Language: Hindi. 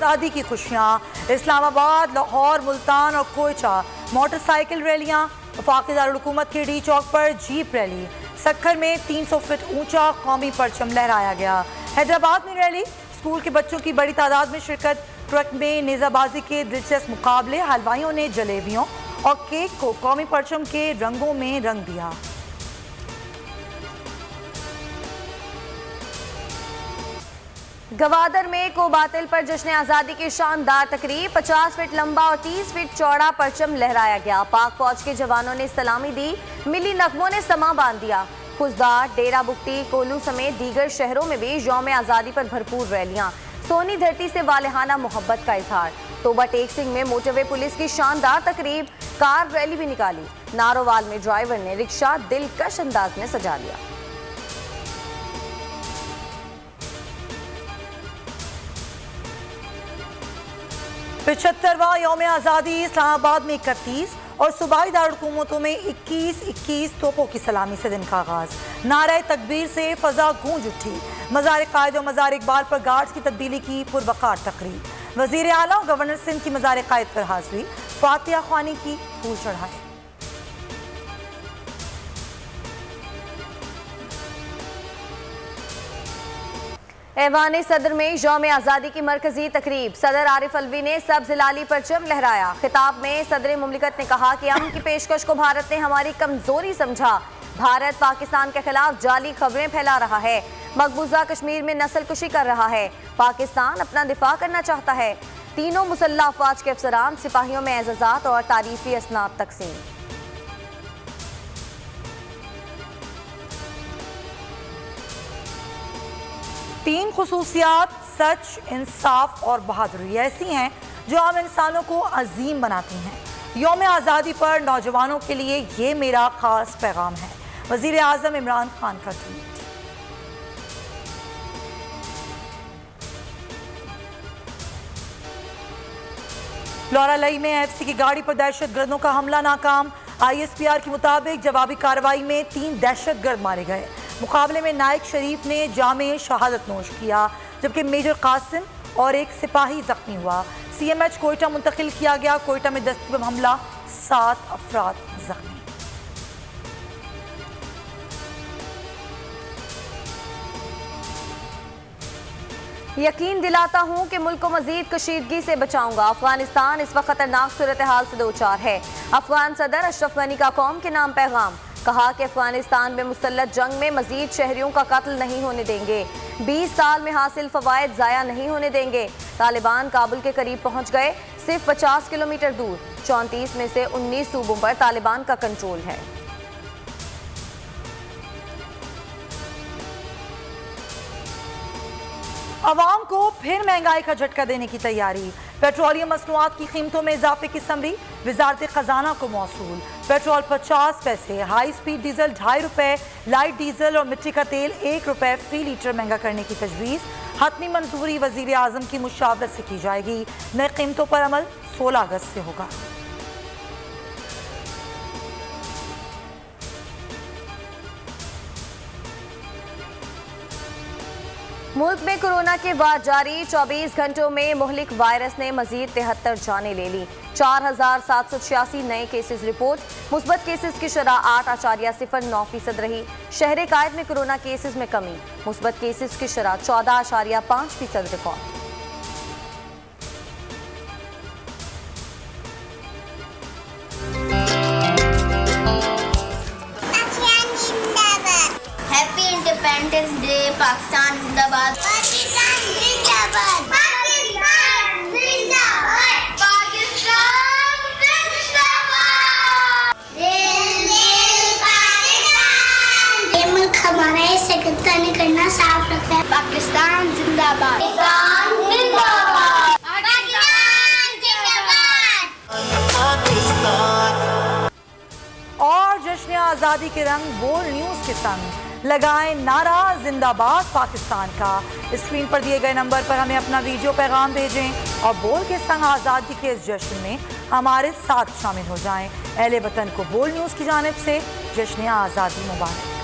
आज़ादी की खुशियाँ। इस्लामाबाद, लाहौर, मुल्तान और कोयटा मोटरसाइकिल रैलियाँ। वफाकी दारुल हुकूमत के डी चौक पर जीप रैली। सक्खर में 300 फीट ऊंचा कौमी परचम लहराया गया। हैदराबाद में रैली। स्कूल के बच्चों की बड़ी तादाद में शिरकत। ट्रक में नेज़ाबाजी के दिलचस्प मुकाबले। हलवाइयों ने जलेबियों और केक को कौमी परचम के रंगों में रंग दिया। गवादर में कोबातिल पर जश्न आज़ादी की शानदार तकरीब। 50 फीट लंबा और 30 फीट चौड़ा परचम लहराया गया। पाक फौज के जवानों ने सलामी दी। मिली नगमों ने समा बांध दिया। खुजदार, डेरा बुगटी, कोलू समेत दीगर शहरों में भी यौम आज़ादी पर भरपूर रैलियां। सोनी धरती से वालेहाना मोहब्बत का इजहार। तोबा टेक सिंह में मोटरवे पुलिस की शानदार तकरीब। कार रैली भी निकाली। नारोवाल में ड्राइवर ने रिक्शा दिलकश अंदाज में सजा लिया। पिछहत्तरवां यौम आज़ादी इस्लामाबाद में 31 और सूबाई दारुलहुकूमतों में 21 तोपों की सलामी से दिन का आगाज। नारे तकबीर से फजा गूंज उठी। मज़ार कायद और मज़ार इकबाल पर गार्ड्स की तब्दीली की पुरवकार तकरीब। वज़ीर आला और गवर्नर सिंध की मज़ार कायद पर हाजिरी। फातिहा ख्वानी की फूल चढ़ाए। ऐवान सदर में यौम आज़ादी की मरकजी तकरीब। सदर आरिफ अलवी ने सब्ज़ लाली परचम लहराया। खिताब में सदर मुमलिकत ने कहा कि अमन की पेशकश को भारत ने हमारी कमजोरी समझा। भारत पाकिस्तान के खिलाफ जाली खबरें फैला रहा है। मकबूजा कश्मीर में नस्ल कुशी कर रहा है। पाकिस्तान अपना दिफा करना चाहता है। तीनों मुसल्लह अफवाज के अफसरान, सिपाहियों में एजाज़ात और तारीफी असनाद तकसीम। तीन खुसूसियात सच, इंसाफ और बहादुरी ऐसी हैं जो आम इंसानों को अजीम बनाती हैं। यौम आज़ादी पर नौजवानों के लिए ये मेरा खास पैगाम है। वज़ीर आज़म इमरान खान का ट्वीट। लौरालई में एफसी की गाड़ी पर दहशतगर्दों का हमला नाकाम। ISPR के मुताबिक जवाबी कार्रवाई में 3 दहशतगर्द मारे गए। मुकाबले में नायक शरीफ ने जामे शहादत नोश किया, जबकि मेजर कासिम और एक सिपाही जख्मी हुआ। CMH कोयटा मुंतकिल किया गया। कोयटा में दस्ती बम हमला, 7 अफराद जख्मी। यकीन दिलाता हूँ कि मुल्क को मजीद कशीदगी से बचाऊंगा। अफगानिस्तान इस वक्त खतरनाक सूरत हाल से दो चार है। अफगान सदर अशरफ गनी का कौम के नाम पैगाम। कहा कि अफगानिस्तान में मुसल्लत जंग में मजीद शहरियों का कत्ल नहीं होने देंगे। 20 साल में हासिल फवायद ज़ाया नहीं होने देंगे। तालिबान काबुल के करीब पहुँच गए। सिर्फ 50 किलोमीटर दूर 34 में से 19 सूबों पर तालिबान का कंट्रोल है। अवाम को फिर महंगाई का झटका देने की तैयारी। पेट्रोलियम मसनूआत की कीमतों में इजाफे की समरी वजारत खजाना को मौसूल। पेट्रोल 50 पैसे, हाई स्पीड डीजल 2.5 रुपए, लाइट डीजल और मिट्टी का तेल 1 रुपए फी लीटर महंगा करने की तजवीज़। हतमी मंजूरी वजीर आजम की मुशावरत से की जाएगी। नई कीमतों पर अमल 16 अगस्त से होगा। मुल्क में कोरोना के बाद जारी 24 घंटों में मुहलिक वायरस ने मजीद 73 जानें ले ली। 4786 नए केसेस रिपोर्ट। मुस्बत केसेस की शरह 8.09% रही। शहर कायद में कोरोना केसेस में कमी। मुस्बत केसेस की शरह 14.5% रिकॉर्ड। Independence day. पाकिस्तान जिंदाबाद। पाकिस्तान जिंदाबाद। पाकिस्तान जिंदाबाद। पाकिस्तान जिंदाबाद। ये मुल्क हमारा है, इसे गंदा नहीं करना, साफ रखना है। पाकिस्तान जिंदाबाद। पाकिस्तान जिंदाबाद। पाकिस्तान जिंदाबाद। और जश्न आज़ादी के रंग बोल्ड न्यूज़ के संग लगाएं नारा जिंदाबाद पाकिस्तान का। स्क्रीन पर दिए गए नंबर पर हमें अपना वीडियो पैगाम भेजें और बोल के संग आज़ादी के इस जश्न में हमारे साथ शामिल हो जाएं। अहले वतन को बोल न्यूज़ की जानिब से जश्न आज़ादी मुबारक।